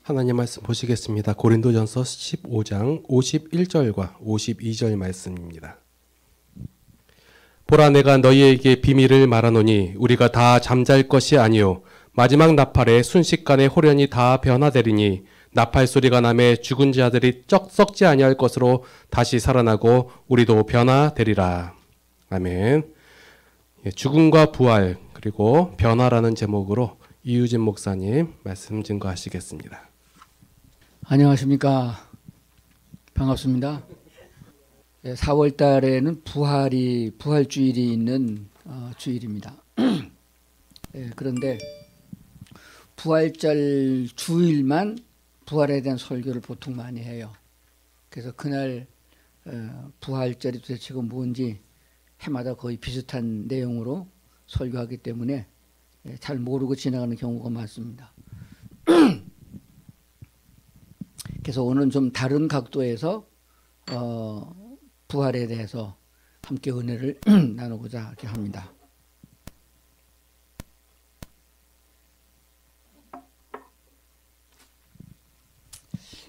하나님 말씀 보시겠습니다. 고린도전서 15장 51절과 52절 말씀입니다. 보라, 내가 너희에게 비밀을 말하노니 우리가 다 잠잘 것이 아니요 마지막 나팔에 순식간에 호련히 다 변화되리니 나팔 소리가 나매 죽은 자들이 썩지 아니할 것으로 다시 살아나고 우리도 변화되리라. 아멘. 죽음과 부활 그리고 변화라는 제목으로 이유진 목사님 말씀 증거하시겠습니다. 안녕하십니까. 반갑습니다. 4월 달에는 부활주일이 있는 주일입니다. 그런데 부활절 주일만 부활에 대한 설교를 보통 많이 해요. 그래서 그날 부활절이 도대체 뭔지 해마다 거의 비슷한 내용으로 설교하기 때문에 잘 모르고 지나가는 경우가 많습니다. 그래서 오늘은 좀 다른 각도에서 부활에 대해서 함께 은혜를 나누고자 이렇게 합니다.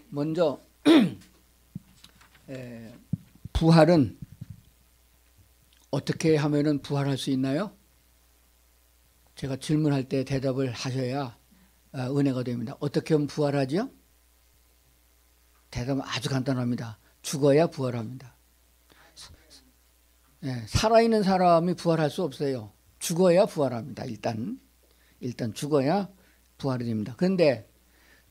먼저 부활은 어떻게 하면은 부활할 수 있나요? 제가 질문할 때 대답을 하셔야 은혜가 됩니다. 어떻게 하면 부활하죠? 대답은 아주 간단합니다. 죽어야 부활합니다. 살아있는 사람이 부활할 수 없어요. 죽어야 부활합니다. 일단 죽어야 부활이 됩니다. 그런데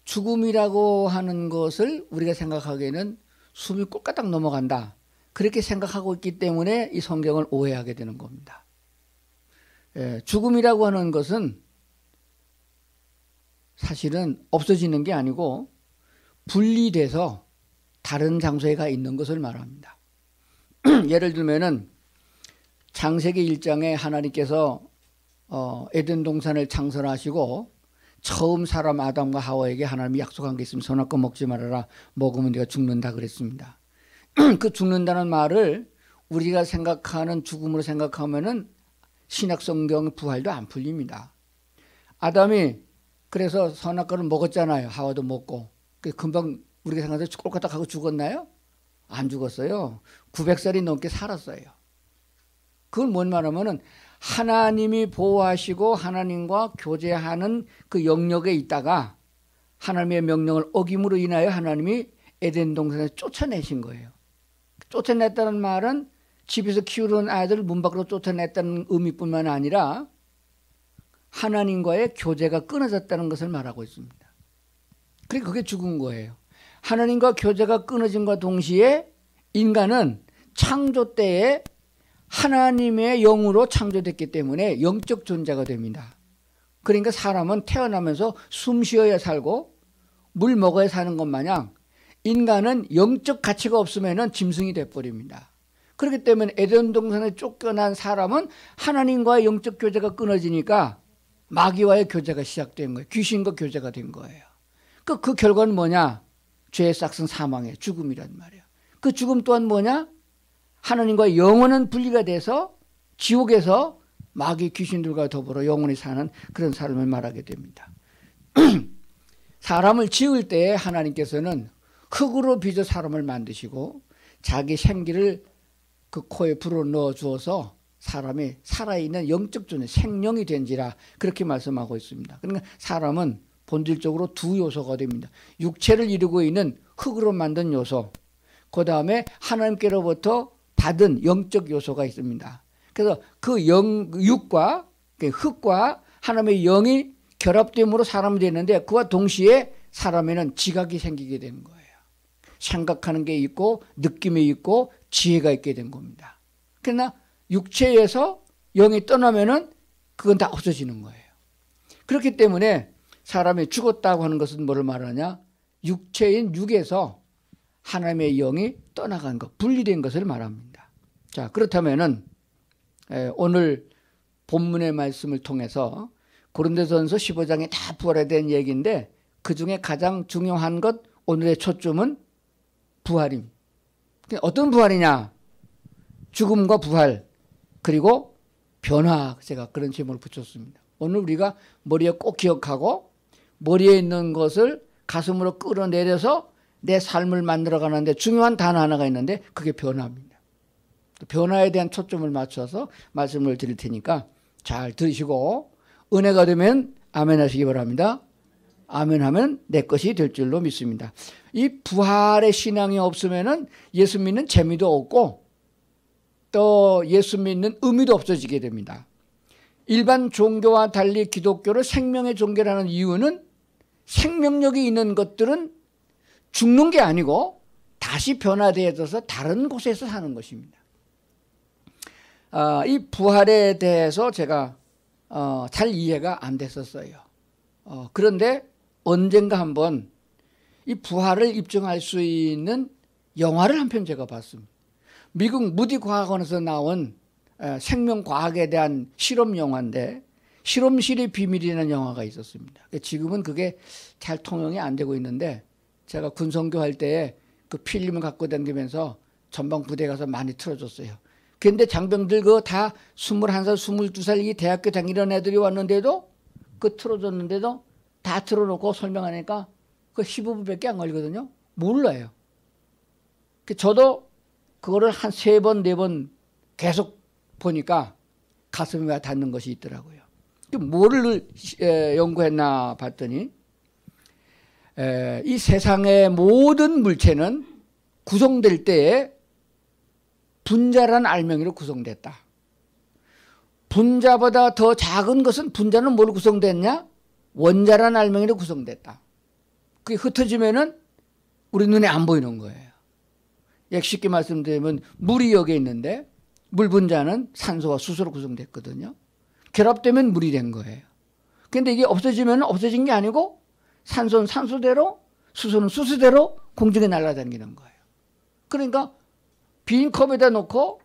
죽음이라고 하는 것을 우리가 생각하기에는 숨이 꼴까딱 넘어간다. 그렇게 생각하고 있기 때문에 이 성경을 오해하게 되는 겁니다. 죽음이라고 하는 것은 사실은 없어지는 게 아니고 분리돼서 다른 장소에 가 있는 것을 말합니다. 예를 들면은 창세기 1장에 하나님께서 에덴 동산을 창설하시고 처음 사람 아담과 하와에게 하나님이 약속한 게 있으면 선악과 먹지 말아라. 먹으면 네가 죽는다 그랬습니다. 그 죽는다는 말을 우리가 생각하는 죽음으로 생각하면은 신약 성경 부활도 안 풀립니다. 아담이 그래서 선악과를 먹었잖아요. 하와도 먹고. 금방 우리가 생각해서 꼴까딱 하고 죽었나요? 안 죽었어요. 900살이 넘게 살았어요. 그건 뭔 말하면은 하나님이 보호하시고 하나님과 교제하는 그 영역에 있다가 하나님의 명령을 어김으로 인하여 하나님이 에덴 동산에 쫓아내신 거예요. 쫓아냈다는 말은 집에서 키우는 아이들을 문 밖으로 쫓아냈다는 의미뿐만 아니라 하나님과의 교제가 끊어졌다는 것을 말하고 있습니다. 그러니까 그게 죽은 거예요. 하나님과 교제가 끊어진과 동시에 인간은 창조 때에 하나님의 영으로 창조됐기 때문에 영적 존재가 됩니다. 그러니까 사람은 태어나면서 숨 쉬어야 살고 물 먹어야 사는 것 마냥 인간은 영적 가치가 없으면 짐승이 돼버립니다. 그렇기 때문에 에덴 동산에 쫓겨난 사람은 하나님과의 영적 교제가 끊어지니까 마귀와의 교제가 시작된 거예요. 귀신과 교제가 된 거예요. 그 결과는 뭐냐? 죄의 싹은 사망의 죽음이란 말이에요. 그 죽음 또한 뭐냐? 하나님과 영원한 분리가 돼서 지옥에서 마귀 귀신들과 더불어 영원히 사는 그런 삶을 말하게 됩니다. 사람을 지을 때 하나님께서는 흙으로 빚어 사람을 만드시고 자기 생기를 그 코에 불어 넣어 주어서 사람이 살아있는 영적 존재, 생명이 된지라 그렇게 말씀하고 있습니다. 그러니까 사람은 본질적으로 두 요소가 됩니다. 육체를 이루고 있는 흙으로 만든 요소, 그 다음에 하나님께로부터 받은 영적 요소가 있습니다. 그래서 그 육과 흙과 하나님의 영이 결합됨으로 사람이 되는데 그와 동시에 사람에는 지각이 생기게 되는 거예요. 생각하는 게 있고 느낌이 있고 지혜가 있게 된 겁니다. 그러나 육체에서 영이 떠나면은 그건 다 없어지는 거예요. 그렇기 때문에 사람이 죽었다고 하는 것은 뭐를 말하냐? 육체인 육에서 하나님의 영이 떠나간 것, 분리된 것을 말합니다. 자, 그렇다면은 오늘 본문의 말씀을 통해서 고린도전서 15장에 다 부활에 대한 얘기인데 그 중에 가장 중요한 것 오늘의 초점은 부활입니다. 어떤 부활이냐? 죽음과 부활 그리고 변화, 제가 그런 제목을 붙였습니다. 오늘 우리가 머리에 꼭 기억하고 머리에 있는 것을 가슴으로 끌어내려서 내 삶을 만들어가는데 중요한 단어 하나가 있는데 그게 변화입니다. 변화에 대한 초점을 맞춰서 말씀을 드릴 테니까 잘 들으시고 은혜가 되면 아멘 하시기 바랍니다. 아멘 하면 내 것이 될 줄로 믿습니다. 이 부활의 신앙이 없으면은 예수 믿는 재미도 없고 또 예수 믿는 의미도 없어지게 됩니다. 일반 종교와 달리 기독교를 생명의 종교라는 이유는 생명력이 있는 것들은 죽는 게 아니고 다시 변화되어져서 다른 곳에서 사는 것입니다. 이 부활에 대해서 제가 잘 이해가 안 됐었어요. 그런데 언젠가 한번 이 부활을 입증할 수 있는 영화를 한 편 제가 봤습니다. 미국 무디 과학원에서 나온 생명과학에 대한 실험 영화인데 실험실의 비밀이라는 영화가 있었습니다. 지금은 그게 잘 통용이 안 되고 있는데 제가 군성교 할 때에 그 필름을 갖고 다니면서 전방 부대에 가서 많이 틀어줬어요. 그런데 장병들 그거 다 21살, 22살 이 대학교 다니던 애들이 왔는데도 그 틀어줬는데도 다 틀어놓고 설명하니까 그 15분밖에 안 걸리거든요. 몰라요. 저도 그거를 한 3번, 4번 계속 보니까 가슴에 와 닿는 것이 있더라고요. 뭐를 연구했나 봤더니 이 세상의 모든 물체는 구성될 때에 분자라는 알맹이로 구성됐다. 분자보다 더 작은 것은 분자는 뭘로 구성됐냐? 원자라는 알맹이로 구성됐다. 그게 흩어지면은 우리 눈에 안 보이는 거예요. 쉽게 말씀드리면 물이 여기에 있는데 물 분자는 산소와 수소로 구성됐거든요. 결합되면 물이 된 거예요. 그런데 이게 없어지면 없어진 게 아니고 산소는 산소대로 수소는 수소대로 공중에 날아다니는 거예요. 그러니까 빈 컵에다 놓고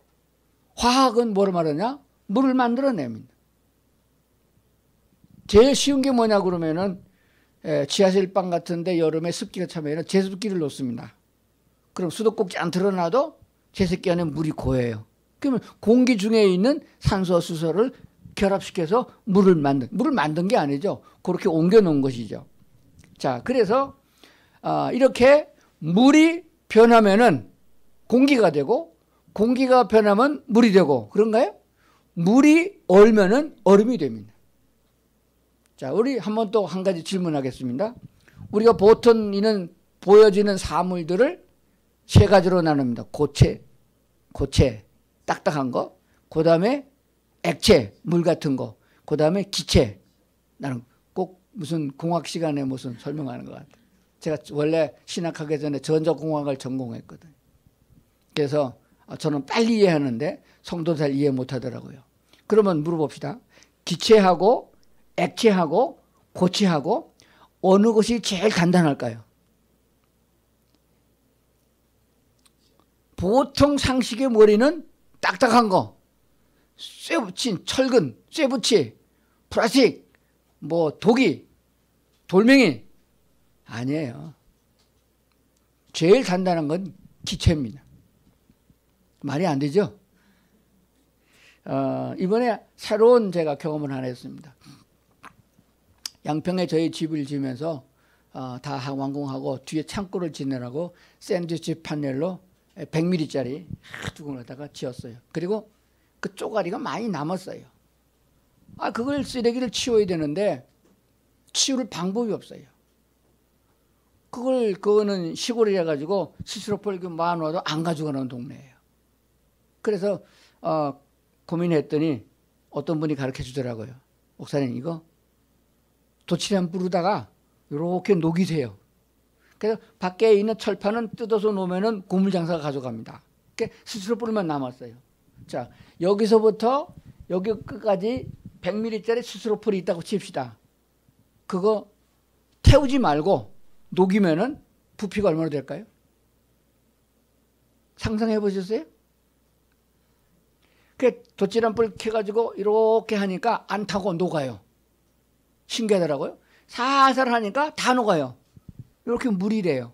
화학은 뭐를 말하냐? 물을 만들어냅니다. 제일 쉬운 게 뭐냐 그러면은 지하실 방 같은데 여름에 습기가 차면 제습기를 놓습니다. 그럼 수도꼭지 안 틀어놔도 제습기 안에 물이 고여요. 그러면 공기 중에 있는 산소와 수소를 결합시켜서 물을 만든 게 아니죠. 그렇게 옮겨 놓은 것이죠. 자, 그래서 이렇게 물이 변하면은 공기가 되고 공기가 변하면 물이 되고 그런가요? 물이 얼면은 얼음이 됩니다. 자, 우리 한번 또 한 가지 질문하겠습니다. 우리가 보통 보여지는 사물들을 3가지로 나눕니다. 고체, 딱딱한 거, 그 다음에 액체, 물 같은 거, 그 다음에 기체. 나는 꼭 무슨 공학 시간에 무슨 설명하는 것 같아요. 제가 원래 신학하기 전에 전자공학을 전공했거든요. 그래서 저는 빨리 이해하는데 성도 잘 이해 못하더라고요. 그러면 물어봅시다. 기체하고 액체하고 고체하고 어느 것이 제일 간단할까요? 보통 상식의 머리는 딱딱한 거, 쇠 붙인 철근, 쇠 붙이, 플라스틱, 독이, 돌멩이 아니에요. 제일 간단한 건 기체입니다. 말이 안 되죠? 이번에 새로운 제가 경험을 하나 했습니다. 양평에 저희 집을 지으면서 다 완공하고 뒤에 창고를 지내라고 샌드위치 판넬로 100mm짜리 두 군데다가 지었어요. 그리고 그 쪼가리가 많이 남았어요. 그걸 쓰레기를 치워야 되는데 치울 방법이 없어요. 그거는 시골이라 가지고 스티로폼 모아놓아도 안 가져가는 동네예요. 그래서 고민했더니 어떤 분이 가르쳐 주더라고요. 목사님 이거 도치람 부르다가 이렇게 녹이세요. 그래서 밖에 있는 철판은 뜯어서 놓으면은 고물장사가 가져갑니다. 스티로폼만 남았어요. 자, 여기서부터 여기 끝까지 100mm짜리 스티로폼이 있다고 칩시다. 그거 태우지 말고 녹이면은 부피가 얼마나 될까요? 상상해 보셨어요? 그 돛지람불 켜가지고 이렇게 하니까 안 타고 녹아요. 신기하더라고요. 살살 하니까 다 녹아요. 이렇게 물이 돼요.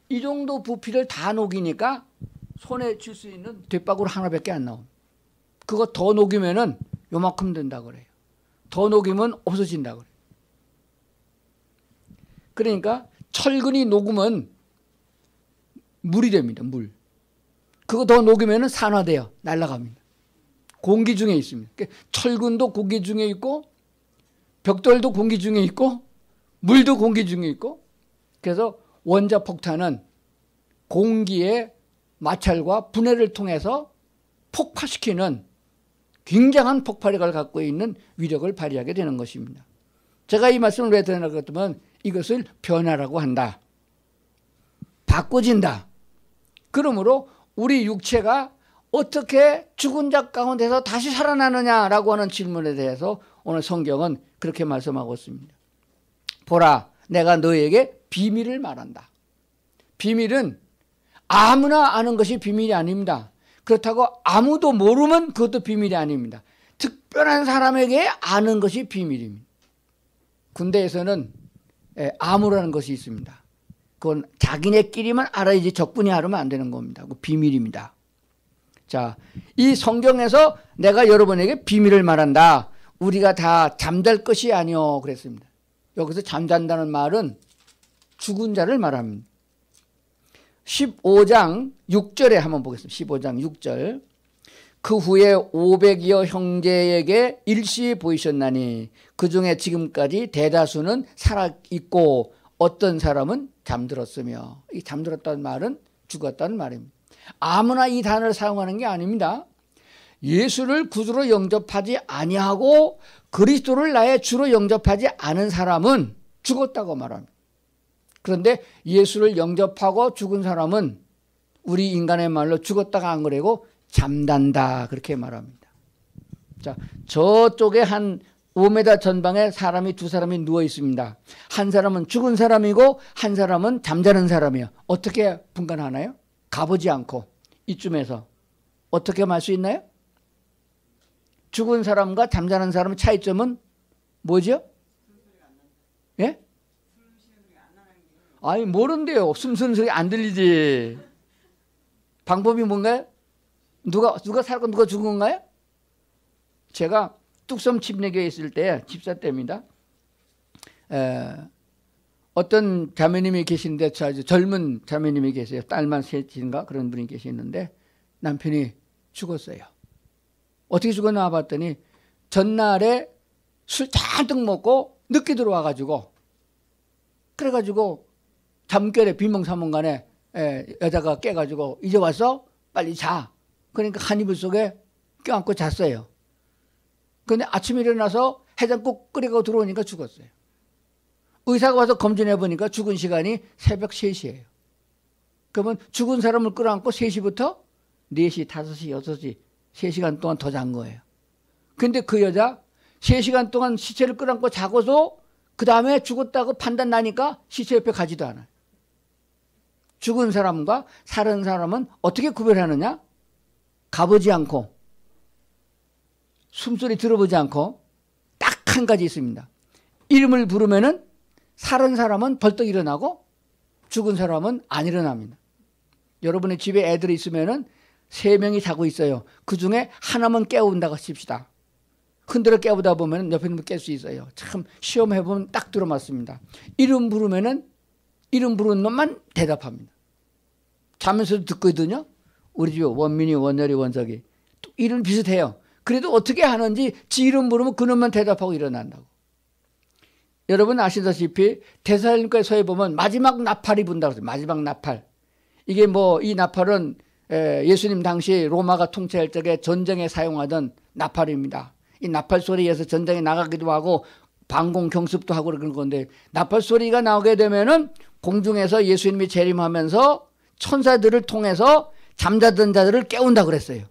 이 정도 부피를 다 녹이니까 손에 쥘 수 있는 뒷바구니 하나밖에 안 나옵니다. 그거 더 녹이면은 요만큼 된다고 그래요. 더 녹이면 없어진다고 그래요. 그러니까 철근이 녹으면 물이 됩니다. 물. 그거 더 녹이면 산화돼요. 날아갑니다. 공기 중에 있습니다. 철근도 공기 중에 있고 벽돌도 공기 중에 있고 물도 공기 중에 있고, 그래서 원자폭탄은 공기의 마찰과 분해를 통해서 폭파시키는 굉장한 폭발력을 갖고 있는 위력을 발휘하게 되는 것입니다. 제가 이 말씀을 왜 드리냐고 했더니 이것을 변화라고 한다. 바꿔진다. 그러므로 우리 육체가 어떻게 죽은 자 가운데서 다시 살아나느냐라고 하는 질문에 대해서 오늘 성경은 그렇게 말씀하고 있습니다. 보라, 내가 너에게 비밀을 말한다. 비밀은 아무나 아는 것이 비밀이 아닙니다. 그렇다고 아무도 모르면 그것도 비밀이 아닙니다. 특별한 사람에게 아는 것이 비밀입니다. 군대에서는 암호라는 것이 있습니다. 그건 자기네끼리만 알아야지 적군이 알으면 안 되는 겁니다. 그 비밀입니다. 자, 이 성경에서 내가 여러분에게 비밀을 말한다. 우리가 다 잠잘 것이 아니오 그랬습니다. 여기서 잠잔다는 말은 죽은 자를 말합니다. 15장 6절에 한번 보겠습니다. 15장 6절. 그 후에 500여 형제에게 일시 보이셨나니 그 중에 지금까지 대다수는 살아있고 어떤 사람은 잠들었으며, 이 잠들었다는 말은 죽었다는 말입니다. 아무나 이 단어를 사용하는 게 아닙니다. 예수를 구주로 영접하지 아니하고 그리스도를 나의 주로 영접하지 않은 사람은 죽었다고 말합니다. 그런데 예수를 영접하고 죽은 사람은 우리 인간의 말로 죽었다가 안 그러고 잠단다 그렇게 말합니다. 자, 저쪽에 한 5m 전방에 사람이 두 사람이 누워 있습니다. 한 사람은 죽은 사람이고 한 사람은 잠자는 사람이에요. 어떻게 분간하나요? 가보지 않고 이쯤에서 어떻게 말 수 있나요? 죽은 사람과 잠자는 사람의 차이점은 뭐죠? 예? 아니 모른대요. 숨쉬는 소리 안 들리지. 방법이 뭔가요? 누가 살고 누가 죽은 건가요? 제가 뚝섬 침례교에 있을 때 집사 때입니다. 어떤 자매님이 계시는데 젊은 자매님이 계세요. 딸만 셋인가 그런 분이 계시는데 남편이 죽었어요. 어떻게 죽었나 봤더니 전날에 술 잔뜩 먹고 늦게 들어와가지고 그래가지고 잠결에 비몽사몽간에 여자가 깨가지고 이제 와서 빨리 자. 그러니까 한 이불 속에 껴안고 잤어요. 그런데 아침에 일어나서 해장국 끓이고 들어오니까 죽었어요. 의사가 와서 검진해 보니까 죽은 시간이 새벽 3시예요. 그러면 죽은 사람을 끌어안고 3시부터 4시, 5시, 6시 3시간 동안 더 잔 거예요. 근데 그 여자 3시간 동안 시체를 끌어안고 자고서 그 다음에 죽었다고 판단 나니까 시체 옆에 가지도 않아요. 죽은 사람과 살은 사람은 어떻게 구별하느냐? 가보지 않고 숨소리 들어보지 않고 딱 한 가지 있습니다. 이름을 부르면은 살은 사람은 벌떡 일어나고 죽은 사람은 안 일어납니다. 여러분의 집에 애들이 있으면은 3명이 자고 있어요. 그 중에 하나만 깨운다고 칩시다. 흔들어 깨우다 보면 옆에 있는 분 깰 수 있어요. 참 시험해보면 딱 들어맞습니다. 이름 부르면은 이름 부르는 놈만 대답합니다. 자면서도 듣거든요. 우리 집에 원민이, 원열이, 원석이 이름 비슷해요. 그래도 어떻게 하는지 지 이름 부르면 그놈만 대답하고 일어난다고. 여러분 아시다시피 데살로니가서에 보면 마지막 나팔이 분다고 해요. 마지막 나팔. 이게 뭐 이 나팔은 예수님 당시 로마가 통치할 적에 전쟁에 사용하던 나팔입니다. 이 나팔 소리에서 전쟁에 나가기도 하고 방공 경습도 하고 그런 건데 나팔 소리가 나오게 되면은 공중에서 예수님이 재림하면서 천사들을 통해서 잠자던 자들을 깨운다 그랬어요.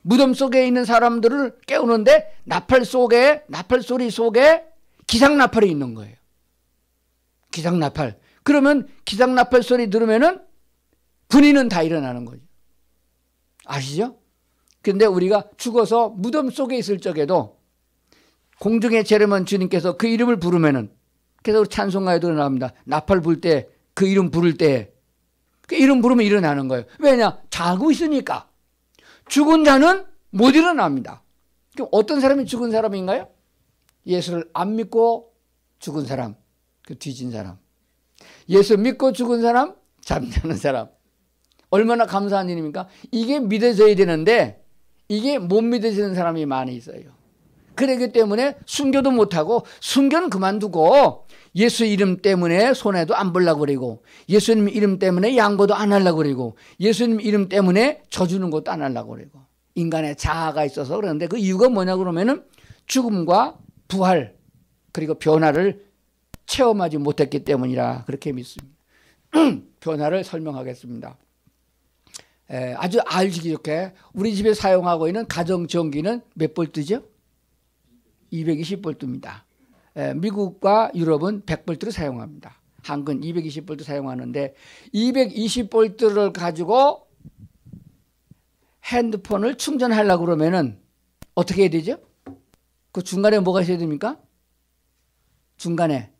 무덤 속에 있는 사람들을 깨우는데 나팔 소리 속에 기상나팔이 있는 거예요. 기상나팔. 그러면 기상나팔 소리 들으면은 군인은 다 일어나는 거죠. 아시죠? 근데 우리가 죽어서 무덤 속에 있을 적에도 공중에 재림한 주님께서 그 이름을 부르면은, 그래서 우리 찬송가에도 나옵니다. 나팔 불 때, 그 이름 부를 때, 그 이름 부르면 일어나는 거예요. 왜냐? 자고 있으니까. 죽은 자는 못 일어납니다. 그럼 어떤 사람이 죽은 사람인가요? 예수를 안 믿고 죽은 사람, 그 뒤진 사람. 예수 믿고 죽은 사람, 잠자는 사람. 얼마나 감사한 일입니까? 이게 믿어져야 되는데 이게 못 믿어지는 사람이 많이 있어요. 그렇기 때문에 순교도 못하고 순교는 그만두고 예수 이름 때문에 손해도 안 보려고 그러고 예수님 이름 때문에 양보도 안 하려고 그러고 예수님 이름 때문에 져주는 것도 안 하려고 그러고 인간의 자아가 있어서 그러는데 그 이유가 뭐냐 그러면은 죽음과 부활 그리고 변화를 체험하지 못했기 때문이라 그렇게 믿습니다. 변화를 설명하겠습니다. 아주 알기 좋게 우리 집에 사용하고 있는 가정전기는 몇 볼트죠? 220볼트입니다. 미국과 유럽은 100볼트를 사용합니다. 한국은 220볼트 사용하는데 220볼트를 가지고 핸드폰을 충전하려고 그러면은 어떻게 해야 되죠? 그 중간에 뭐가 있어야 됩니까? 중간에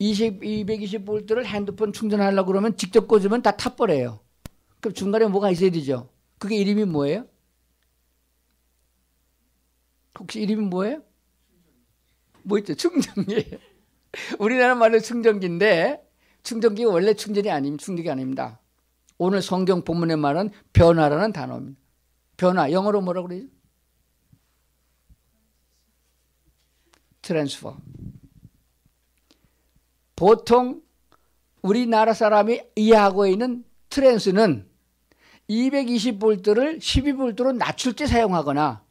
220볼트를 핸드폰 충전하려고 그러면 직접 꽂으면 다 타버려요. 그럼 중간에 뭐가 있어야 되죠? 그게 이름이 뭐예요? 혹시 이름이 뭐예요? 뭐 있죠? 충전기. 우리나라 말로 충전기인데 충전기가 원래 충전이 아닙니다. 충전기 아닙니다. 오늘 성경 본문의 말은 변화라는 단어입니다. 변화, 영어로 뭐라고 그러죠? 트랜스퍼. 보통 우리나라 사람이 이해하고 있는 트랜스는 220볼트를 12볼트로 낮출 때 사용하거나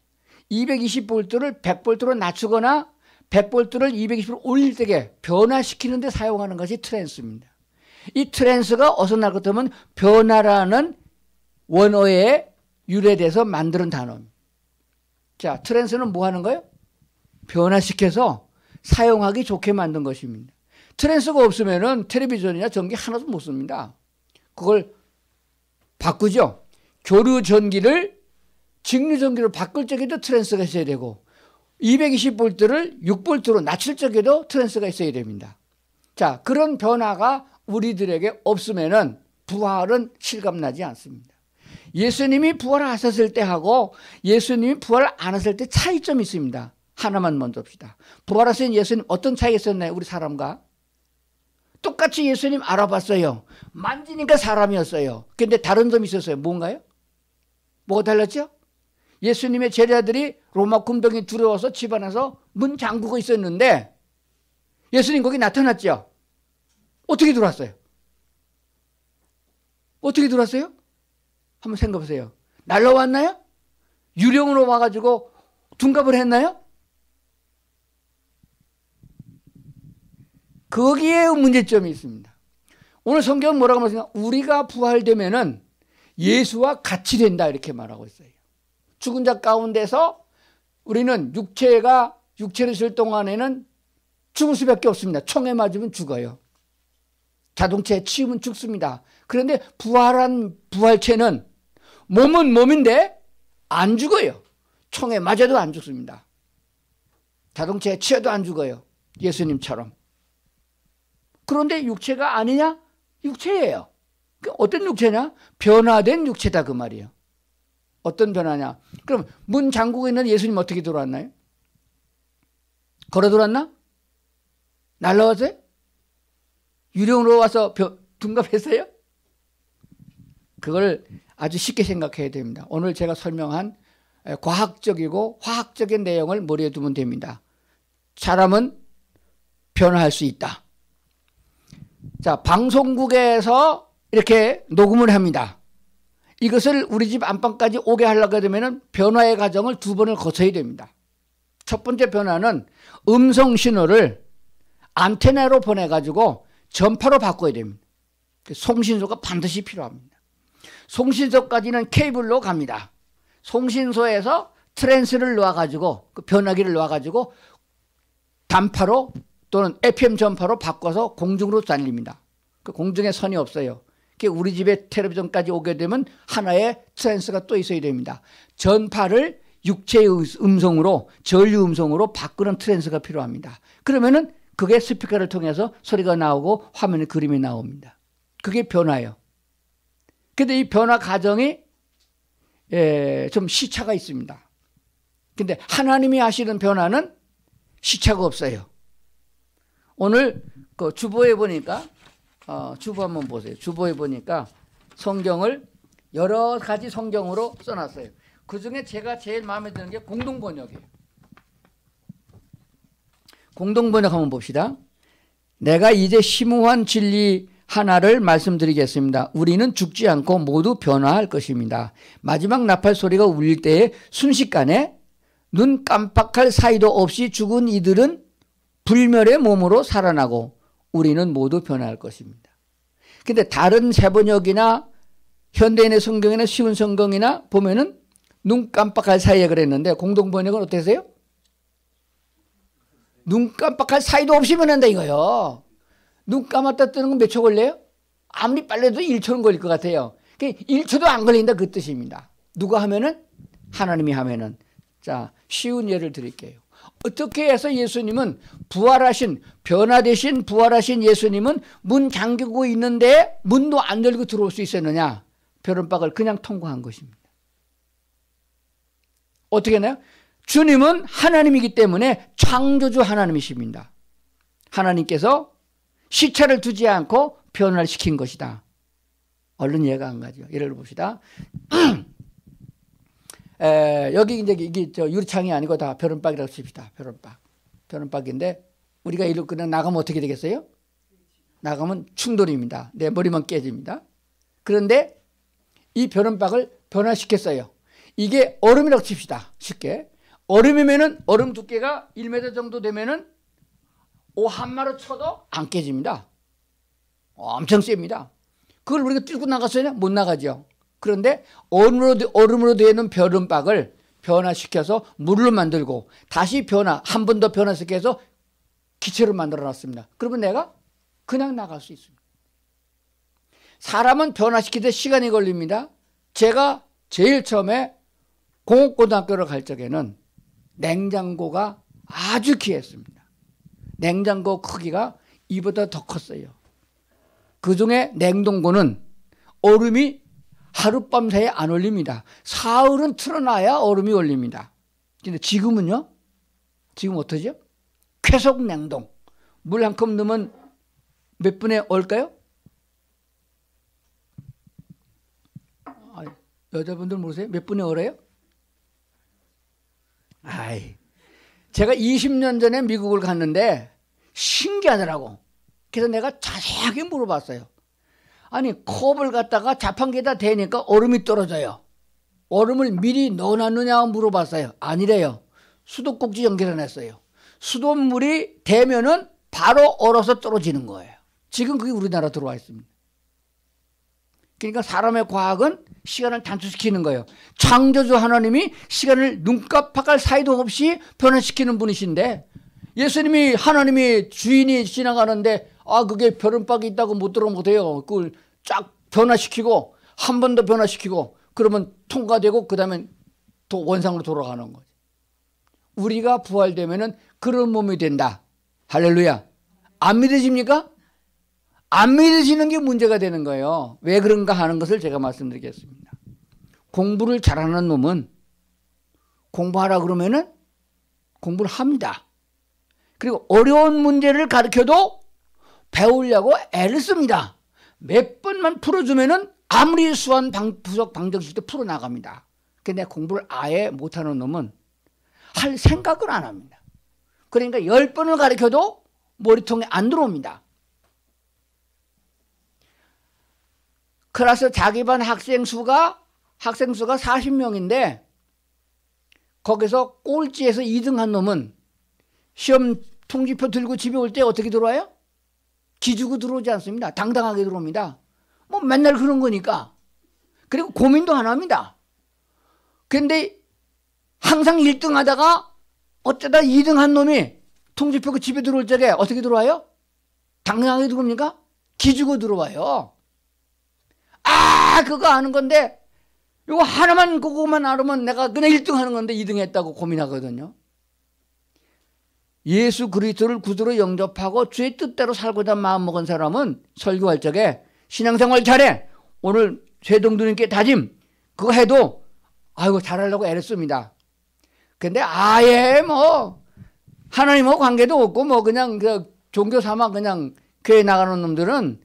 220볼트를 100볼트로 낮추거나 100볼트를 220으로 올릴 때 변화시키는 데 사용하는 것이 트랜스입니다. 이 트랜스가 어디서 날 것 같으면 변화라는 원어에 유래돼서 만드는 단어입니다. 자, 트랜스는 뭐 하는 거예요? 변화시켜서 사용하기 좋게 만든 것입니다. 트랜스가 없으면은 텔레비전이나 전기 하나도 못 씁니다. 그걸 바꾸죠. 교류 전기를 직류 전기로 바꿀 적에도 트랜스가 있어야 되고 220볼트를 6볼트로 낮출 적에도 트랜스가 있어야 됩니다. 자, 그런 변화가 우리들에게 없으면은 부활은 실감나지 않습니다. 예수님이 부활하셨을 때하고 예수님이 부활 안 하셨을 때 차이점이 있습니다. 하나만 먼저 봅시다. 부활하신 예수님 어떤 차이가 있었나요? 우리 사람과 똑같이 예수님 알아봤어요. 만지니까 사람이었어요. 그런데 다른 점이 있었어요. 뭔가요? 뭐가 달랐죠? 예수님의 제자들이 로마 군병이 두려워서 집안에서 문 잠그고 있었는데 예수님 거기 나타났죠? 어떻게 들어왔어요? 어떻게 들어왔어요? 한번 생각해보세요. 날라왔나요? 유령으로 와가지고 둔갑을 했나요? 거기에 문제점이 있습니다. 오늘 성경은 뭐라고 말씀하시냐? 우리가 부활되면은 예수와 같이 된다 이렇게 말하고 있어요. 죽은 자 가운데서 우리는 육체를 쓸 동안에는 죽을 수밖에 없습니다. 총에 맞으면 죽어요. 자동차에 치이면 죽습니다. 그런데 부활한 부활체는 몸은 몸인데 안 죽어요. 총에 맞아도 안 죽습니다. 자동차에 치여도 안 죽어요. 예수님처럼. 그런데 육체가 아니냐? 육체예요. 어떤 육체냐? 변화된 육체다 그 말이에요. 어떤 변화냐? 그럼 문 잠그고 있는 예수님 어떻게 들어왔나요? 걸어 들어왔나? 날라왔어요? 유령으로 와서 둔갑했어요? 그걸 아주 쉽게 생각해야 됩니다. 오늘 제가 설명한 과학적이고 화학적인 내용을 머리에 두면 됩니다. 사람은 변화할 수 있다. 자, 방송국에서 이렇게 녹음을 합니다. 이것을 우리 집 안방까지 오게 하려고 하면 변화의 과정을 2번을 거쳐야 됩니다. 첫 번째 변화는 음성 신호를 안테나로 보내가지고 전파로 바꿔야 됩니다. 송신소가 반드시 필요합니다. 송신소까지는 케이블로 갑니다. 송신소에서 트랜스를 놓아가지고 그 변화기를 놓아가지고 단파로 또는 FM 전파로 바꿔서 공중으로 달립니다. 그 공중에 선이 없어요. 우리 집에 텔레비전까지 오게 되면 하나의 트랜스가 또 있어야 됩니다. 전파를 육체의 음성으로 전류 음성으로 바꾸는 트랜스가 필요합니다. 그러면은 그게 스피커를 통해서 소리가 나오고 화면에 그림이 나옵니다. 그게 변화예요. 근데 이 변화 과정이 좀 시차가 있습니다. 근데 하나님이 하시는 변화는 시차가 없어요. 오늘 그 주보에 보니까 주보 한번 보세요. 주보에 보니까 성경을 여러 가지 성경으로 써놨어요. 그 중에 제가 제일 마음에 드는 게 공동번역이에요. 공동번역 한번 봅시다. 내가 이제 심오한 진리 하나를 말씀드리겠습니다. 우리는 죽지 않고 모두 변화할 것입니다. 마지막 나팔 소리가 울릴 때에 순식간에 눈 깜빡할 사이도 없이 죽은 이들은 불멸의 몸으로 살아나고 우리는 모두 변화할 것입니다. 근데 다른 세번역이나 현대인의 성경이나 쉬운 성경이나 보면은 눈 깜빡할 사이에 그랬는데 공동번역은 어떠세요? 눈 깜빡할 사이도 없이 변한다 이거요. 눈 감았다 뜨는 건 몇 초 걸려요? 아무리 빨래도 1초는 걸릴 것 같아요. 1초도 안 걸린다 그 뜻입니다. 누가 하면은? 하나님이 하면은. 자, 쉬운 예를 드릴게요. 어떻게 해서 예수님은 부활하신, 변화되신 부활하신 예수님은 문 잠기고 있는데 문도 안 열고 들어올 수 있었느냐? 벼른박을 그냥 통과한 것입니다. 어떻게 했나요? 주님은 하나님이기 때문에 창조주 하나님이십니다. 하나님께서 시차를 두지 않고 변화시킨 것이다. 얼른 이해가 안 가죠. 예를 봅시다. 여기 이제 이게 유리창이 아니고 다 벼른박이라고 칩시다. 벼른박. 벼른박인데 우리가 이로 그냥 나가면 어떻게 되겠어요? 나가면 충돌입니다. 내 머리만 깨집니다. 그런데 이 벼른박을 변화시켰어요. 이게 얼음이라고 칩시다. 쉽게. 얼음이면은 얼음 두께가 1m 정도 되면은 한마로 쳐도 안 깨집니다. 엄청 셉니다. 그걸 우리가 뚫고 나갔어요? 못 나가죠. 그런데 얼음으로 되어 있는 벼른박을 변화시켜서 물로 만들고 다시 한 번 더 변화시켜서 기체로 만들어 놨습니다. 그러면 내가 그냥 나갈 수 있습니다. 사람은 변화시키는데 시간이 걸립니다. 제가 제일 처음에 공업고등학교를 갈 적에는 냉장고가 아주 귀했습니다. 냉장고 크기가 이보다 더 컸어요. 그중에 냉동고는 얼음이 하룻밤 사이에 안 올립니다. 사흘은 틀어놔야 얼음이 올립니다. 근데 지금은요? 지금 어떠죠? 쾌속 냉동. 물 한 컵 넣으면 몇 분에 얼까요? 여자분들 모르세요? 몇 분에 얼어요? 제가 20년 전에 미국을 갔는데 신기하더라고. 그래서 내가 자세하게 물어봤어요. 아니 컵을 갖다가 자판기에다 대니까 얼음이 떨어져요. 얼음을 미리 넣어놨느냐고 물어봤어요. 아니래요. 수도꼭지 연결해놨어요. 수돗물이 되면은 바로 얼어서 떨어지는 거예요. 지금 그게 우리나라 들어와 있습니다. 그러니까 사람의 과학은 시간을 단축시키는 거예요. 창조주 하나님이 시간을 눈 깜빡할 사이도 없이 변화시키는 분이신데 예수님이 하나님이 주인이 지나가는데 그게 벼른박이 있다고 못 들어 못해요. 그걸 쫙 변화시키고 한 번 더 변화시키고 그러면 통과되고 그 다음에 또 원상으로 돌아가는 거죠. 우리가 부활되면은 그런 몸이 된다. 할렐루야. 안 믿으십니까? 안 믿으시는 게 문제가 되는 거예요. 왜 그런가 하는 것을 제가 말씀드리겠습니다. 공부를 잘하는 놈은 공부하라 그러면은 공부를 합니다. 그리고 어려운 문제를 가르쳐도 배우려고 애를 씁니다. 몇 번만 풀어주면은 아무리 수한 부석 방정식도 풀어나갑니다. 근데 공부를 아예 못하는 놈은 할 생각을 안 합니다. 그러니까 10번을 가르쳐도 머리통에 안 들어옵니다. 클래스 자기 반 학생 수가 40명인데 거기서 꼴찌에서 2등 한 놈은 시험 통지표 들고 집에 올 때 어떻게 들어와요? 기죽고 들어오지 않습니다. 당당하게 들어옵니다. 뭐 맨날 그런 거니까. 그리고 고민도 안 합니다. 그런데 항상 1등 하다가 어쩌다 2등 한 놈이 통지표 집에 들어올 적에 어떻게 들어와요? 당당하게 들어옵니까? 기죽고 들어와요. 그거 아는 건데 이거 하나만 그거만 알으면 내가 그냥 1등 하는 건데 2등 했다고 고민하거든요. 예수 그리스도를 구주로 영접하고 주의 뜻대로 살고자 마음먹은 사람은 설교할 적에 신앙생활 잘해. 오늘 쇠동두님께 다짐. 그거 해도 잘하려고 애를 씁니다. 근데 아예 하나님하고 관계도 없고 그냥 그 종교 삼아 그냥 교회 나가는 놈들은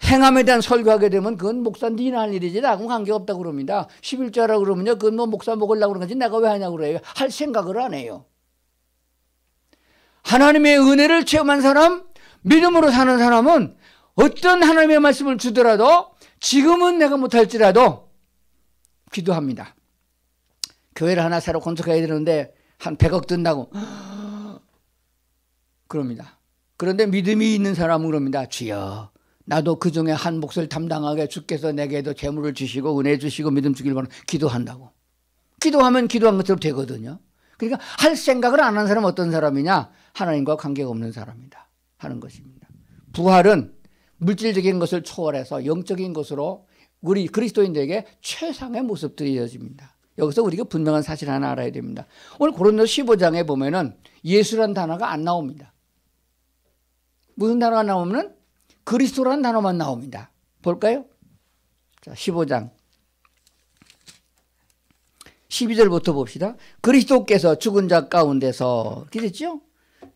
행함에 대한 설교하게 되면 그건 목사 니나 할 일이지 나하고는 관계없다고 그럽니다. 11조하라고 그러면요. 그건 뭐 목사 먹으려고 그런 거지 내가 왜 하냐고 그래요. 할 생각을 안 해요. 하나님의 은혜를 체험한 사람, 믿음으로 사는 사람은 어떤 하나님의 말씀을 주더라도 지금은 내가 못할지라도 기도합니다. 교회를 하나 새로 건축해야 되는데 한 100억 든다고 그럽니다. 그런데 믿음이 있는 사람은 그럽니다. 주여 나도 그 중에 한 몫을 담당하게 주께서 내게도 재물을 주시고 은혜 주시고 믿음 주길 바라는 기도한다고. 기도하면 기도한 것처럼 되거든요. 그러니까 할 생각을 안 하는 사람은 어떤 사람이냐? 하나님과 관계가 없는 사람이다 하는 것입니다. 부활은 물질적인 것을 초월해서 영적인 것으로 우리 그리스도인들에게 최상의 모습들이 이어집니다. 여기서 우리가 분명한 사실 하나 알아야 됩니다. 오늘 고린도서 15장에 보면은 예수란 단어가 안 나옵니다. 무슨 단어가 나오면 그리스도라는 단어만 나옵니다. 볼까요? 자, 15장 12절부터 봅시다. 그리스도께서 죽은 자 가운데서 그랬죠?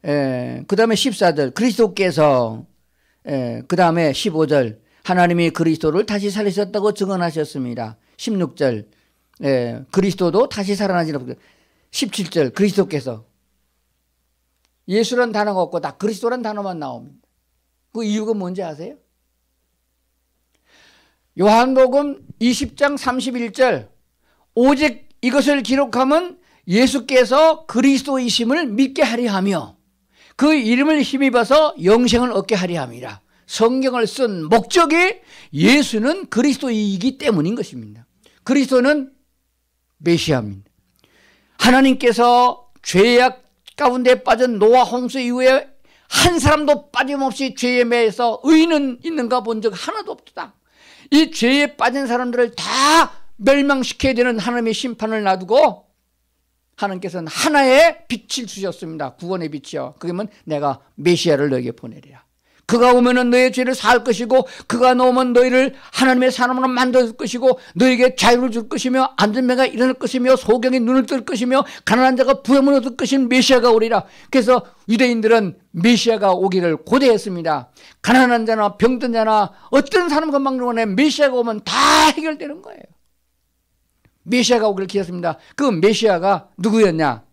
그 다음에 14절 그리스도께서 그 다음에 15절 하나님이 그리스도를 다시 살리셨다고 증언하셨습니다. 16절 그리스도도 다시 살아나시라. 17절 그리스도께서 예수란 단어가 없고 다 그리스도란 단어만 나옵니다. 그 이유가 뭔지 아세요? 요한복음 20장 31절 오직 이것을 기록하면 예수께서 그리스도이심을 믿게 하려 하며 그 이름을 힘입어서 영생을 얻게 하려 함이라. 성경을 쓴 목적이 예수는 그리스도이기 때문인 것입니다. 그리스도는 메시아입니다. 하나님께서 죄악 가운데 빠진 노아 홍수 이후에 한 사람도 빠짐없이 죄에 매여서 의인은 있는가 본 적 하나도 없다. 이 죄에 빠진 사람들을 다 멸망시켜야 되는 하나님의 심판을 놔두고 하나님께서는 하나의 빛을 주셨습니다. 구원의 빛이요. 그러면 내가 메시아를 너에게 보내리라. 그가 오면은 너의 죄를 사할 것이고 그가 나오면 너희를 하나님의 사람으로 만들 것이고 너에게 자유를 줄 것이며 안전매가 일어날 것이며 소경이 눈을 뜰 것이며 가난한 자가 부름을 얻을 것인 메시아가 오리라. 그래서 유대인들은 메시아가 오기를 고대했습니다. 가난한 자나 병든 자나 어떤 사람과 막론에 메시아가 오면 다 해결되는 거예요. 메시아가 오기를 기다렸습니다. 그 메시아가 누구였냐?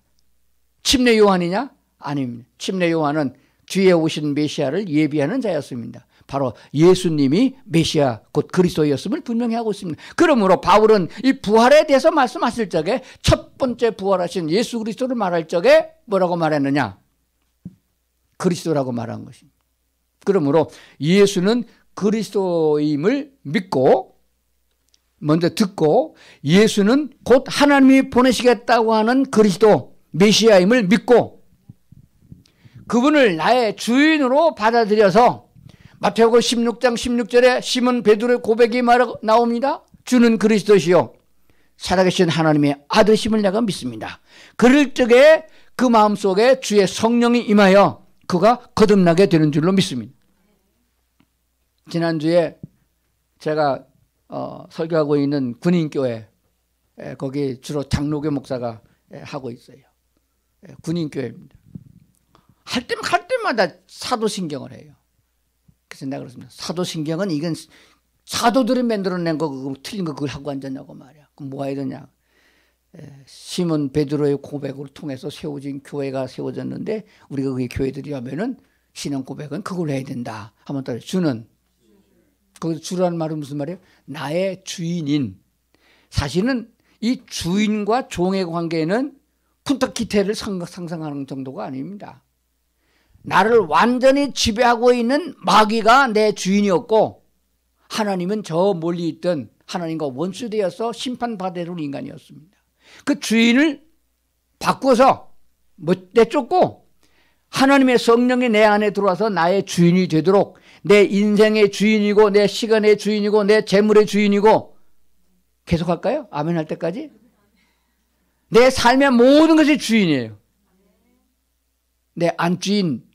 침례 요한이냐? 아닙니다. 침례 요한은 주에 오신 메시아를 예비하는 자였습니다. 바로 예수님이 메시아 곧 그리스도였음을 분명히 하고 있습니다. 그러므로 바울은 이 부활에 대해서 말씀하실 적에 첫 번째 부활하신 예수 그리스도를 말할 적에 뭐라고 말했느냐? 그리스도라고 말한 것입니다. 그러므로 예수는 그리스도임을 믿고 먼저 듣고 예수는 곧 하나님이 보내시겠다고 하는 그리스도 메시아임을 믿고 그분을 나의 주인으로 받아들여서 마태복음 16장 16절에 시몬 베드로의 고백이 나옵니다. 주는 그리스도시요 살아계신 하나님의 아들심을 내가 믿습니다. 그럴 적에 그 마음속에 주의 성령이 임하여 그가 거듭나게 되는 줄로 믿습니다. 지난주에 제가 설교하고 있는 군인교회 거기 주로 장로교 목사가 하고 있어요. 군인교회입니다. 할 때마다 사도신경을 해요. 그래서 내가 그렇습니다. 사도신경은 이건 사도들이 만들어낸 거 그거 틀린 거 그걸 하고 앉았냐고 말이야. 그럼 뭐 해야 되냐? 시몬 베드로의 고백을 통해서 세워진 교회가 세워졌는데 우리가 그게 교회들이 하면은 신앙 고백은 그걸 해야 된다. 한번 따라 주는 거기서 주라는 말은 무슨 말이에요? 나의 주인인. 사실은 이 주인과 종의 관계는 푼터키테를 상상하는 정도가 아닙니다. 나를 완전히 지배하고 있는 마귀가 내 주인이었고 하나님은 저 멀리 있던 하나님과 원수되어서 심판받아야 할 인간이었습니다. 그 주인을 바꿔서 내쫓고 하나님의 성령이 내 안에 들어와서 나의 주인이 되도록 내 인생의 주인이고 내 시간의 주인이고 내 재물의 주인이고 계속할까요? 아멘 할 때까지? 내 삶의 모든 것이 주인이에요. 내 안주인,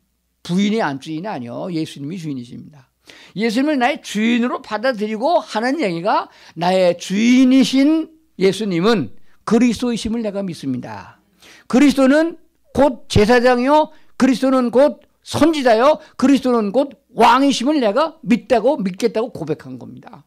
부인이 안주인이 아니요. 예수님이 주인이십니다. 예수님을 나의 주인으로 받아들이고 하는 얘기가 나의 주인이신 예수님은 그리스도이심을 내가 믿습니다. 그리스도는 곧 제사장이요. 그리스도는 곧 선지자요. 그리스도는 곧 왕이심을 내가 믿겠다고 고백한 겁니다.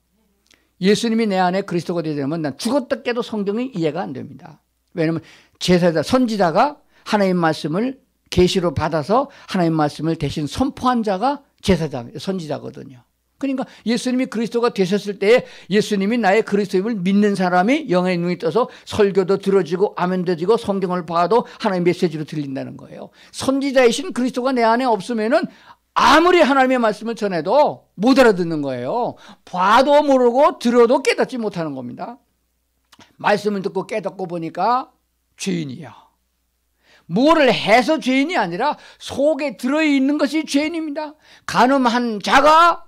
예수님이 내 안에 그리스도가 되려면 난 죽었다 깨도 성경이 이해가 안 됩니다. 왜냐하면 제사자, 선지자가 하나님 말씀을 계시로 받아서 하나님 말씀을 대신 선포한 자가 제사장, 선지자거든요. 그러니까 예수님이 그리스도가 되셨을 때에 예수님이 나의 그리스도임을 믿는 사람이 영의 눈이 떠서 설교도 들어지고 아멘도 지고 성경을 봐도 하나님의 메시지로 들린다는 거예요. 선지자이신 그리스도가 내 안에 없으면은 아무리 하나님의 말씀을 전해도 못 알아듣는 거예요. 봐도 모르고 들어도 깨닫지 못하는 겁니다. 말씀을 듣고 깨닫고 보니까 죄인이야. 뭐를 해서 죄인이 아니라 속에 들어있는 것이 죄인입니다. 간음한 자가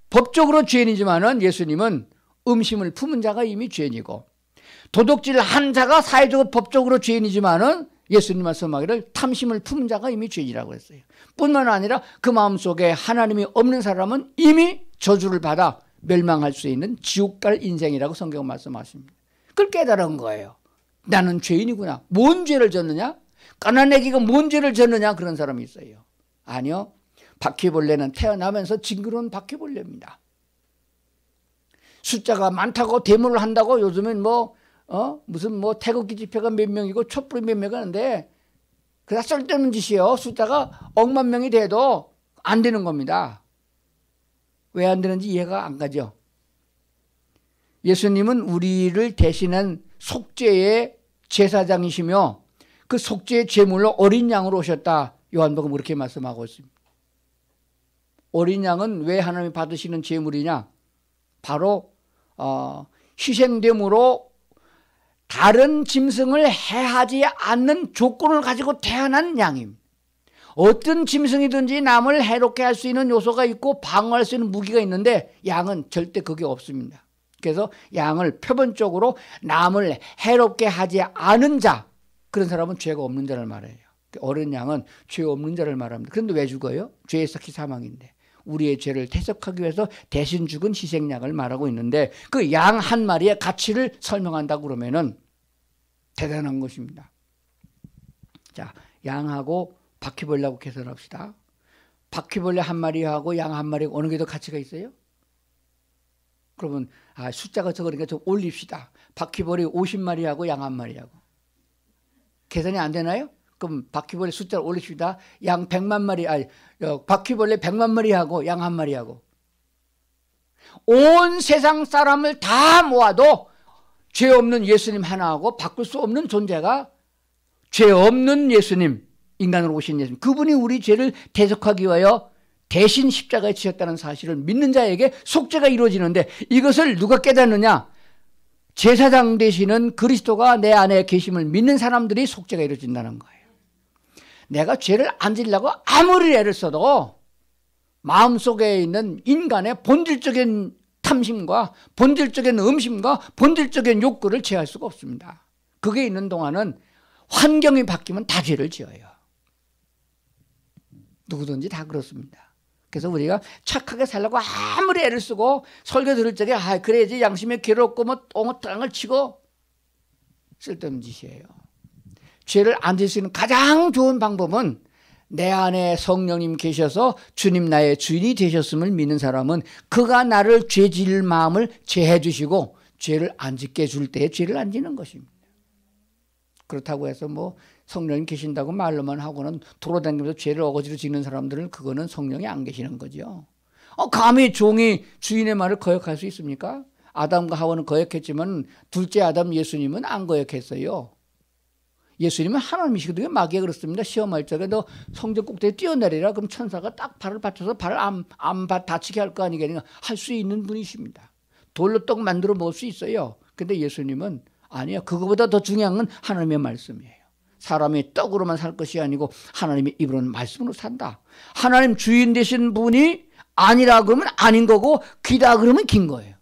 법적으로 죄인이지만은 예수님은 음심을 품은 자가 이미 죄인이고, 도둑질한 자가 사회적으로 법적으로 죄인이지만은 예수님 말씀하기를 탐심을 품은 자가 이미 죄인이라고 했어요. 뿐만 아니라 그 마음속에 하나님이 없는 사람은 이미 저주를 받아 멸망할 수 있는 지옥 갈 인생이라고 성경 말씀하십니다. 그걸 깨달은 거예요. 나는 죄인이구나. 뭔 죄를 졌느냐? 가난애기가 뭔 죄를 졌느냐? 그런 사람이 있어요. 아니요. 바퀴벌레는 태어나면서 징그러운 바퀴벌레입니다. 숫자가 많다고 데모를 한다고 요즘엔 무슨 태극기 집회가 몇 명이고 촛불이 몇 명이 하는데, 그다 쓸데없는 짓이에요. 숫자가 억만 명이 돼도 안 되는 겁니다. 왜 안 되는지 이해가 안 가죠. 예수님은 우리를 대신한 속죄의 제사장이시며 그 속죄의 제물로 어린 양으로 오셨다. 요한복음 그렇게 말씀하고 있습니다. 어린 양은 왜 하나님이 받으시는 제물이냐? 바로 희생됨으로 다른 짐승을 해하지 않는 조건을 가지고 태어난 양입니다. 어떤 짐승이든지 남을 해롭게 할 수 있는 요소가 있고 방어할 수 있는 무기가 있는데 양은 절대 그게 없습니다. 그래서 양을 표본적으로 남을 해롭게 하지 않은 자, 그런 사람은 죄가 없는 자를 말해요. 어린 양은 죄 없는 자를 말합니다. 그런데 왜 죽어요? 죄에서 사망인데. 우리의 죄를 대속하기 위해서 대신 죽은 희생양을 말하고 있는데, 그 양 한 마리의 가치를 설명한다고 그러면은 대단한 것입니다. 자, 양하고 바퀴벌레하고 계산합시다. 바퀴벌레 한 마리하고 양 한 마리 어느 게 더 가치가 있어요? 그러면 숫자가 적으니까 좀 올립시다. 바퀴벌레 50마리하고 양 한 마리하고 계산이 안 되나요? 그럼 바퀴벌레 숫자를 올립시다. 양 100만 마리, 바퀴벌레 100만 마리하고 양 한 마리하고. 온 세상 사람을 다 모아도 죄 없는 예수님 하나하고 바꿀 수 없는 존재가 죄 없는 예수님, 인간으로 오신 예수님. 그분이 우리 죄를 대속하기 위하여 대신 십자가에 지셨다는 사실을 믿는 자에게 속죄가 이루어지는데, 이것을 누가 깨닫느냐? 제사장 되시는 그리스도가 내 안에 계심을 믿는 사람들이 속죄가 이루어진다는 거예요. 내가 죄를 안 지려고 아무리 애를 써도 마음속에 있는 인간의 본질적인 탐심과 본질적인 음심과 본질적인 욕구를 제어할 수가 없습니다. 그게 있는 동안은 환경이 바뀌면 다 죄를 지어요. 누구든지 다 그렇습니다. 그래서 우리가 착하게 살려고 아무리 애를 쓰고 설교 들을 적에 그래야지 양심에 괴롭고 땅을 치고, 쓸데없는 짓이에요. 죄를 안 질 수 있는 가장 좋은 방법은 내 안에 성령님 계셔서 주님 나의 주인이 되셨음을 믿는 사람은 그가 나를 죄 지을 마음을 제해 주시고 죄를 안 짓게 해줄 때에 죄를 안 지는 것입니다. 그렇다고 해서 성령님 계신다고 말로만 하고는 돌아다니면서 죄를 어거지로 짓는 사람들은 그거는 성령이 안 계시는 거죠. 감히 종이 주인의 말을 거역할 수 있습니까? 아담과 하와는 거역했지만 둘째 아담 예수님은 안 거역했어요. 예수님은 하나님이시거든요. 마귀가 그렇습니다. 시험할 적에 너 성전 꼭대기에 뛰어내리라. 그럼 천사가 딱 발을 받쳐서 발을 안 다치게 할 거 아니겠냐. 할 수 있는 분이십니다. 돌로 떡 만들어 먹을 수 있어요. 근데 예수님은 아니요. 그거보다 더 중요한 건 하나님의 말씀이에요. 사람이 떡으로만 살 것이 아니고 하나님의 입으로는 말씀으로 산다. 하나님 주인 되신 분이 아니라 그러면 아닌 거고 귀다 그러면 긴 거예요.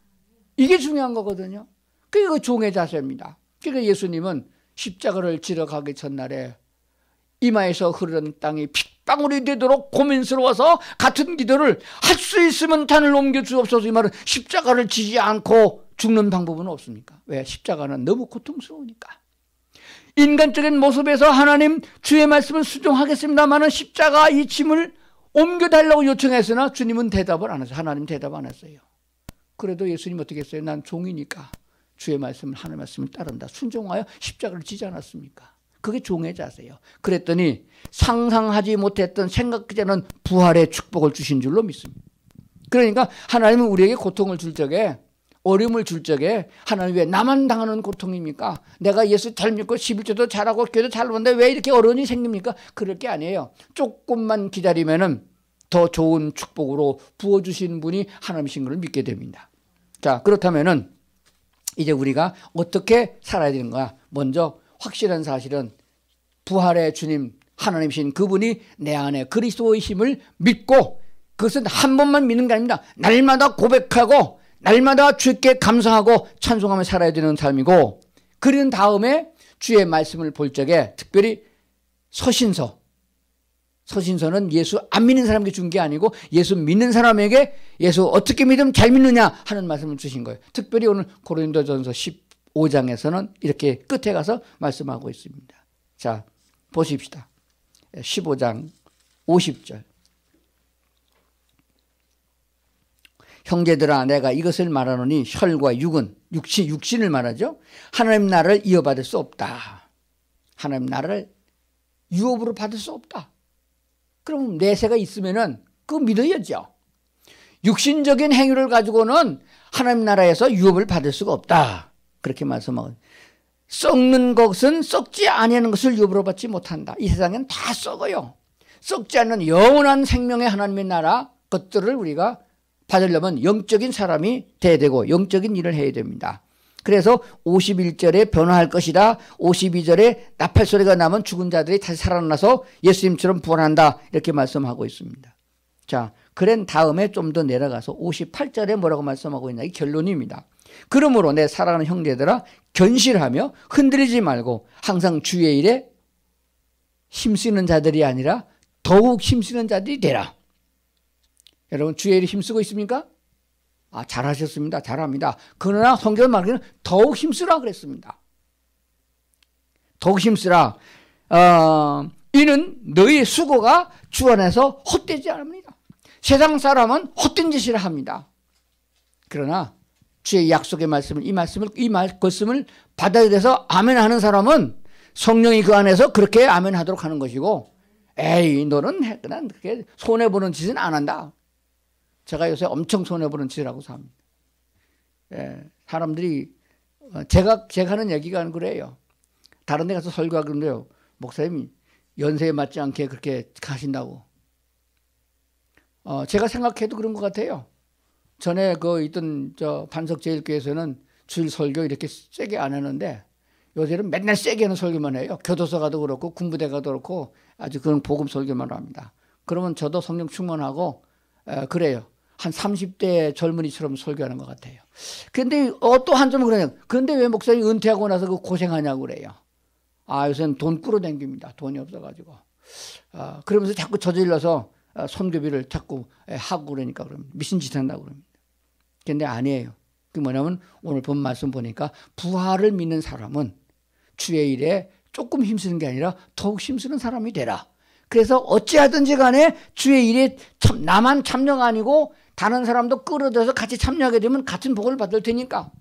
이게 중요한 거거든요. 그게 종의 자세입니다. 그러니까 예수님은 십자가를 지러 가기 전날에 이마에서 흐르는 땅이 핏방울이 되도록 고민스러워서 같은 기도를 할 수 있으면 잔을 옮겨 주옵소서. 이 말은 십자가를 지지 않고 죽는 방법은 없습니까? 왜? 십자가는 너무 고통스러우니까. 인간적인 모습에서 하나님 주의 말씀을 순종하겠습니다마는 십자가 이 짐을 옮겨달라고 요청했으나 주님은 대답을 안 했어요. 하나님 대답 안 했어요. 그래도 예수님 어떻게 했어요? 난 종이니까 주의 말씀을, 하나님의 말씀을 따른다. 순종하여 십자가를 지지 않았습니까? 그게 종의 자세예요. 그랬더니 상상하지 못했던, 생각하지 않은 부활의 축복을 주신 줄로 믿습니다. 그러니까 하나님은 우리에게 고통을 줄 적에, 어려움을 줄 적에, 하나님 왜 나만 당하는 고통입니까? 내가 예수 잘 믿고 11조도 잘하고 교도 잘 보는데 왜 이렇게 어려움이 생깁니까? 그럴 게 아니에요. 조금만 기다리면은 더 좋은 축복으로 부어주신 분이 하나님이신 걸 믿게 됩니다. 자, 그렇다면은 이제 우리가 어떻게 살아야 되는 거야? 먼저 확실한 사실은 부활의 주님 하나님이신 그분이 내 안에 그리스도이심을 믿고, 그것은 한 번만 믿는 게 아닙니다. 날마다 고백하고 날마다 주께 감사하고 찬송하며 살아야 되는 삶이고, 그런 다음에 주의 말씀을 볼 적에 특별히 서신서는 예수 안 믿는 사람에게 준 게 아니고 예수 믿는 사람에게 예수 어떻게 믿으면 잘 믿느냐 하는 말씀을 주신 거예요. 특별히 오늘 고린도전서 15장에서는 이렇게 끝에 가서 말씀하고 있습니다. 자, 보십시다. 15장 50절. 형제들아, 내가 이것을 말하노니 혈과 육은, 육신을 말하죠. 하나님 나라를 이어받을 수 없다. 하나님 나라를 유업으로 받을 수 없다. 그럼 내세가 있으면은 그거 믿어야죠. 육신적인 행위를 가지고는 하나님 나라에서 유업을 받을 수가 없다. 그렇게 말씀하고, 썩는 것은 썩지 아니하는 것을 유업으로 받지 못한다. 이 세상엔 다 썩어요. 썩지 않는 영원한 생명의 하나님의 나라 것들을 우리가 받으려면 영적인 사람이 돼야 되고 영적인 일을 해야 됩니다. 그래서 51절에 변화할 것이다. 52절에 나팔 소리가 나면 죽은 자들이 다시 살아나서 예수님처럼 부활한다. 이렇게 말씀하고 있습니다. 자, 그런 다음에 좀 더 내려가서 58절에 뭐라고 말씀하고 있나? 이 결론입니다. 그러므로 내 사랑하는 형제들아, 견실하며 흔들리지 말고 항상 주의 일에 힘쓰는 자들이 아니라 더욱 힘쓰는 자들이 되라. 여러분, 주의 일에 힘쓰고 있습니까? 아, 잘하셨습니다. 잘합니다. 그러나 성경은 말하기는 더욱 힘쓰라 그랬습니다. 더욱 힘쓰라. 이는 너희의 수고가 주 안에서 헛되지 않습니다. 세상 사람은 헛된 짓을 합니다. 그러나 주의 약속의 말씀을, 이 말씀을 받아들여서 아멘 하는 사람은 성령이 그 안에서 그렇게 아멘 하도록 하는 것이고, 에이, 너는 그냥 그렇게 손해보는 짓은 안 한다. 제가 요새 엄청 손해보는 짓을 하고 삽니다. 예, 사람들이, 제가 하는 얘기가 그래요. 다른 데 가서 설교하는데요, 목사님이 연세에 맞지 않게 그렇게 가신다고. 제가 생각해도 그런 것 같아요. 전에 있던 반석제일교회에서는 주일 설교 이렇게 세게 안 하는데 요새는 맨날 세게 하는 설교만 해요. 교도소 가도 그렇고 군부대 가도 그렇고 아주 그런 복음 설교만 합니다. 그러면 저도 성령 충만하고 그래요. 한 30대 젊은이처럼 설교하는 것 같아요. 그런데 또 한 점은 그래요. 그런데 왜 목사님이 은퇴하고 나서 그 고생하냐고 그래요. 아, 요새는 돈 끌어당깁니다. 돈이 없어가지고. 그러면서 자꾸 저질러서 선교비를 자꾸 하고 그러니까 미친 짓 한다고 그럽니다. 그런데 아니에요. 그게 뭐냐면 오늘 본 말씀 보니까 부활을 믿는 사람은 주의 일에 조금 힘쓰는 게 아니라 더욱 힘쓰는 사람이 되라. 그래서 어찌하든지 간에 주의 일에 나만 참여가 아니고 다른 사람도 끌어들여서 같이 참여하게 되면 같은 복을 받을 테니까.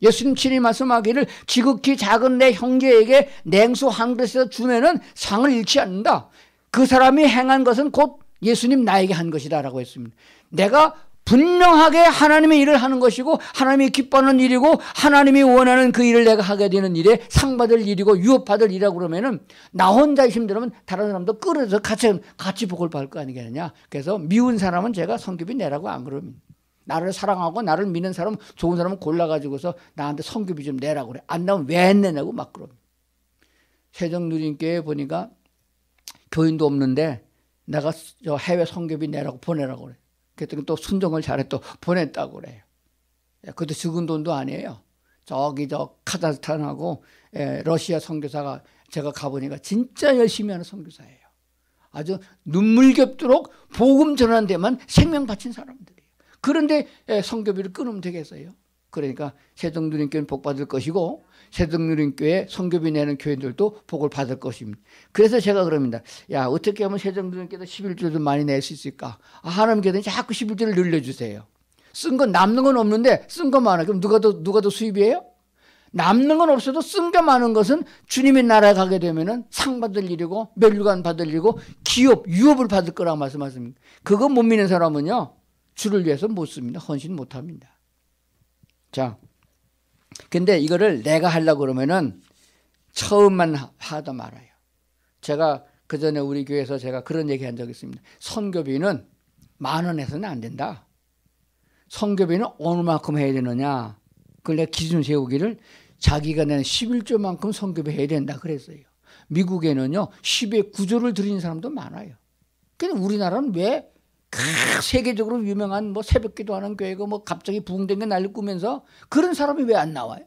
예수님 친히 말씀하기를 지극히 작은 내 형제에게 냉수 한 그릇에서 주면은 상을 잃지 않는다. 그 사람이 행한 것은 곧 예수님 나에게 한 것이다 라고 했습니다. 내가 분명하게 하나님의 일을 하는 것이고 하나님이 기뻐하는 일이고 하나님이 원하는 그 일을 내가 하게 되는 일에 상받을 일이고 유업받을 일이라고 그러면은 나 혼자 힘들면 다른 사람도 끌어서 같이 복을 받을 거 아니겠느냐. 그래서 미운 사람은 제가 성교비 내라고 안 그럽니다. 나를 사랑하고 나를 믿는 사람, 좋은 사람은 골라가지고서 나한테 성교비 좀 내라고 그래. 안 나오면 왜 안 내냐고 막 그럽니다. 세정누린교회 보니까 교인도 없는데 내가 해외 성교비 내라고 보내라고 그래. 그랬더니 또 순종을 잘해 또 보냈다고 그래요. 그것도 적은 돈도 아니에요. 저기 카자흐스탄하고 러시아 선교사가 제가 가보니까 진짜 열심히 하는 선교사예요. 아주 눈물겹도록 복음 전하는 데만 생명 바친 사람들이에요. 그런데 선교비를 끊으면 되겠어요? 그러니까 새정누린교회는 복 받을 것이고 새정누린교회 선교비 내는 교회들도 복을 받을 것입니다. 그래서 제가 그럽니다. 야, 어떻게 하면 새정누린교회도 11조를 많이 낼 수 있을까? 하나님께서 자꾸 11조를 늘려주세요. 쓴 건 남는 건 없는데 쓴 거 많아. 그럼 누가 더 수입이에요? 남는 건 없어도 쓴 게 많은 것은 주님의 나라에 가게 되면은 상 받을 일이고 멸류관 받을 일이고 기업, 유업을 받을 거라고 말씀하십니다. 그거 못 믿는 사람은요, 주를 위해서 못 씁니다. 헌신 못 합니다. 자, 근데 이거를 내가 하려고 그러면은 처음만 하다 말아요. 제가 그 전에 우리 교회에서 제가 그런 얘기 한 적이 있습니다. 선교비는 10,000원에서는 안 된다. 선교비는 어느 만큼 해야 되느냐. 그걸 내가 기준 세우기를 자기가 내는 11조만큼 선교비 해야 된다 그랬어요. 미국에는요 10의 9조를 드리는 사람도 많아요. 근데 우리나라는 왜 세계적으로 유명한 뭐 새벽기도 하는 교회가 뭐 갑자기 부흥된 게 난리 꾸면서 그런 사람이 왜 안 나와요?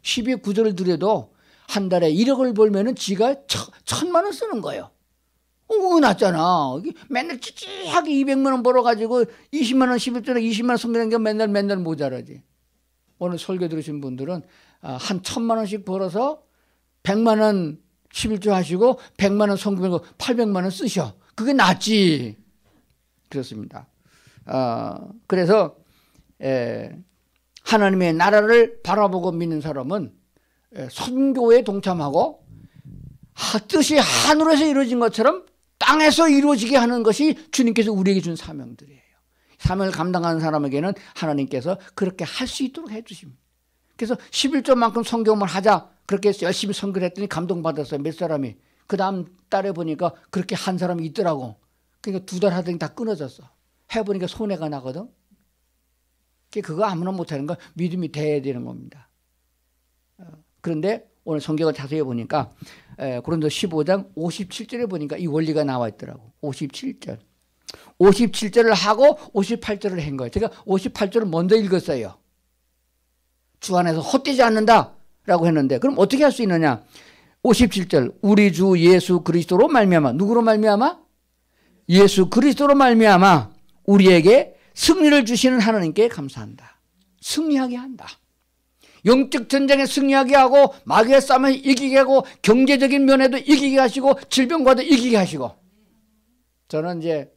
10의 9조를 드려도 한 달에 1억을 벌면은 지가 1,000만 원 쓰는 거예요. 그거 낫잖아. 맨날 찌찌하게 200만 원 벌어가지고 20만 원 11조나 20만 원 선교하는 게 맨날 모자라지. 오늘 설교 들으신 분들은 한 1,000만 원씩 벌어서 100만 원 11조 하시고 100만 원 선교하고 800만 원 쓰셔. 그게 낫지. 그렇습니다. 그래서 하나님의 나라를 바라보고 믿는 사람은 선교에 동참하고 뜻이 하늘에서 이루어진 것처럼 땅에서 이루어지게 하는 것이 주님께서 우리에게 준 사명들이에요. 사명을 감당하는 사람에게는 하나님께서 그렇게 할 수 있도록 해주십니다. 그래서 11조만큼 선교만 하자 그렇게 열심히 선교를 했더니 감동받았어요. 몇 사람이. 그 다음 달에 보니까 그렇게 한 사람이 있더라고. 그러니까 2달 하더니 다 끊어졌어. 해보니까 손해가 나거든. 그거 아무나 못하는 거 믿음이 돼야 되는 겁니다. 그런데 오늘 성경을 자세히 보니까 고린도 15장 57절에 보니까 이 원리가 나와 있더라고. 57절. 57절을 하고 58절을 한 거예요. 제가 58절을 먼저 읽었어요. 주 안에서 헛되지 않는다라고 했는데 그럼 어떻게 할 수 있느냐. 57절 우리 주 예수 그리스도로 말미암아. 누구로 말미암아? 예수 그리스도로 말미암아 우리에게 승리를 주시는 하나님께 감사한다. 승리하게 한다. 영적 전쟁에 승리하게 하고 마귀의 싸움에 이기게 하고 경제적인 면에도 이기게 하시고 질병과도 이기게 하시고. 저는 이제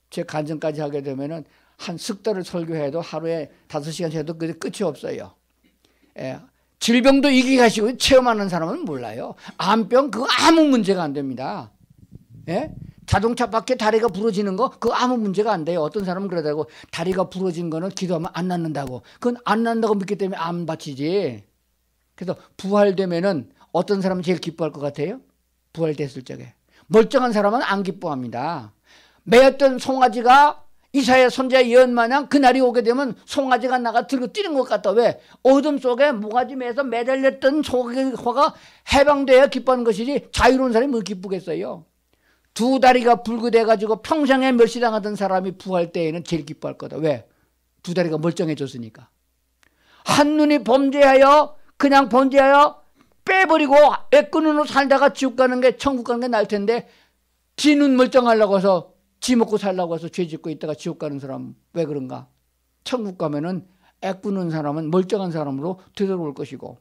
제 간증까지 하게 되면은 한 석 달을 설교해도 하루에 5시간 해도 끝이 없어요. 질병도 이기게 하시고 체험하는 사람은 몰라요. 암병 그거 아무 문제가 안 됩니다. 자동차 밖에 다리가 부러지는 거 그거 아무 문제가 안 돼요. 어떤 사람은 그러다고 다리가 부러진 거는 기도하면 안 낫는다고. 그건 안 낫는다고 믿기 때문에 안 바치지. 그래서 부활되면은 어떤 사람은 제일 기뻐할 것 같아요? 부활됐을 적에. 멀쩡한 사람은 안 기뻐합니다. 매였던 송아지가 이사야 선지자 예언 마냥 그날이 오게 되면 송아지가 나가 들고 뛰는 것 같다. 왜? 어둠 속에 모가지 매에서 매달렸던 소가 해방돼야 기뻐하는 것이지 자유로운 사람이 뭘 기쁘겠어요? 2 다리가 불구돼가지고 평생에 멸시당하던 사람이 부활 때에는 제일 기뻐할 거다. 왜? 2 다리가 멀쩡해졌으니까. 한눈이 범죄하여 그냥 범죄하여 빼버리고 애꾸눈으로 살다가 지옥 가는 게 천국 가는 게 나을 텐데 지 눈 멀쩡하려고 해서 지 먹고 살려고 해서 죄 짓고 있다가 지옥 가는 사람 왜 그런가? 천국 가면은 애꾸는 사람은 멀쩡한 사람으로 되돌아올 것이고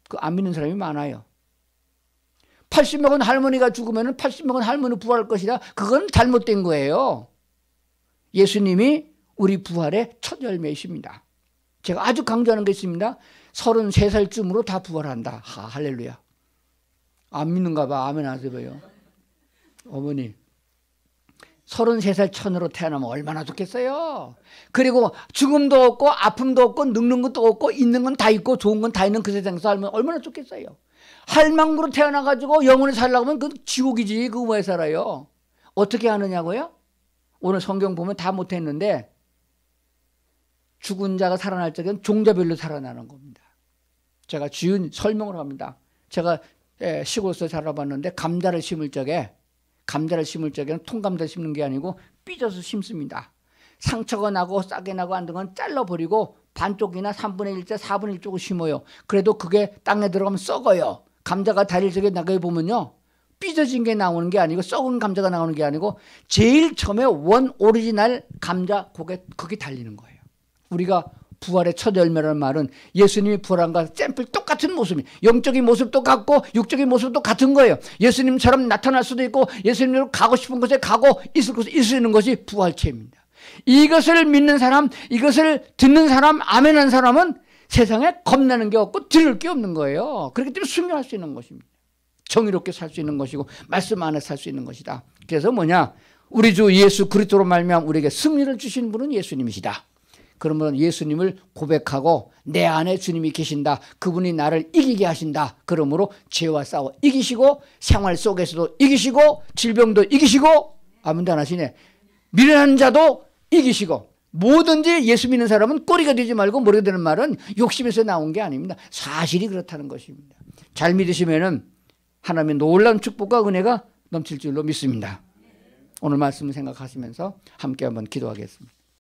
그 안 믿는 사람이 많아요. 80먹은 할머니가 죽으면 80먹은 할머니 부활할 것이라 그건 잘못된 거예요. 예수님이 우리 부활의 첫 열매이십니다. 제가 아주 강조하는 게 있습니다. 33살쯤으로 다 부활한다. 할렐루야. 안 믿는가 봐. 아멘 하세요. 어머니 33살 천으로 태어나면 얼마나 좋겠어요. 그리고 죽음도 없고 아픔도 없고 늙는 것도 없고 있는 건 다 있고 좋은 건 다 있는 그 세상에서 살면 얼마나 좋겠어요. 할망구로 태어나가지고 영원히 살려고 하면 그 지옥이지. 그거 왜 살아요? 어떻게 하느냐고요? 오늘 성경 보면 다 못했는데 죽은 자가 살아날 적엔 종자별로 살아나는 겁니다. 제가 주인 설명을 합니다. 제가 시골에서 자라봤는데 감자를 심을 적에는 통감자를 심는 게 아니고 삐져서 심습니다. 상처가 나고 싸게 나고 안 된 건 잘라버리고 반쪽이나 3분의 1자 4분의 1쪽을 심어요. 그래도 그게 땅에 들어가면 썩어요. 감자가 다릴 적에 나가게 보면요. 삐져진 게 나오는 게 아니고 썩은 감자가 나오는 게 아니고 제일 처음에 원 오리지널 감자 거기 달리는 거예요. 우리가 부활의 첫 열매라는 말은 예수님이 부활한과 샘플 똑같은 모습이, 영적인 모습도 같고 육적인 모습도 같은 거예요. 예수님처럼 나타날 수도 있고 예수님으로 가고 싶은 곳에 가고 있을 수 있는 것이 부활체입니다. 이것을 믿는 사람, 이것을 듣는 사람, 아멘한 사람은 세상에 겁나는 게 없고 들을 게 없는 거예요. 그렇기 때문에 순교할 수 있는 것입니다. 정의롭게 살 수 있는 것이고 말씀 안에 살 수 있는 것이다. 그래서 뭐냐? 우리 주 예수 그리스도로 말미암아 우리에게 승리를 주신 분은 예수님이시다. 그러면 예수님을 고백하고 내 안에 주님이 계신다. 그분이 나를 이기게 하신다. 그러므로 죄와 싸워 이기시고 생활 속에서도 이기시고 질병도 이기시고 아멘도 안 하시네. 미련한 자도 이기시고 뭐든지 예수 믿는 사람은 꼬리가 되지 말고 머리가 되는 말은 욕심에서 나온 게 아닙니다. 사실이 그렇다는 것입니다. 잘 믿으시면은 하나님의 놀라운 축복과 은혜가 넘칠 줄로 믿습니다. 오늘 말씀을 생각하시면서 함께 한번 기도하겠습니다.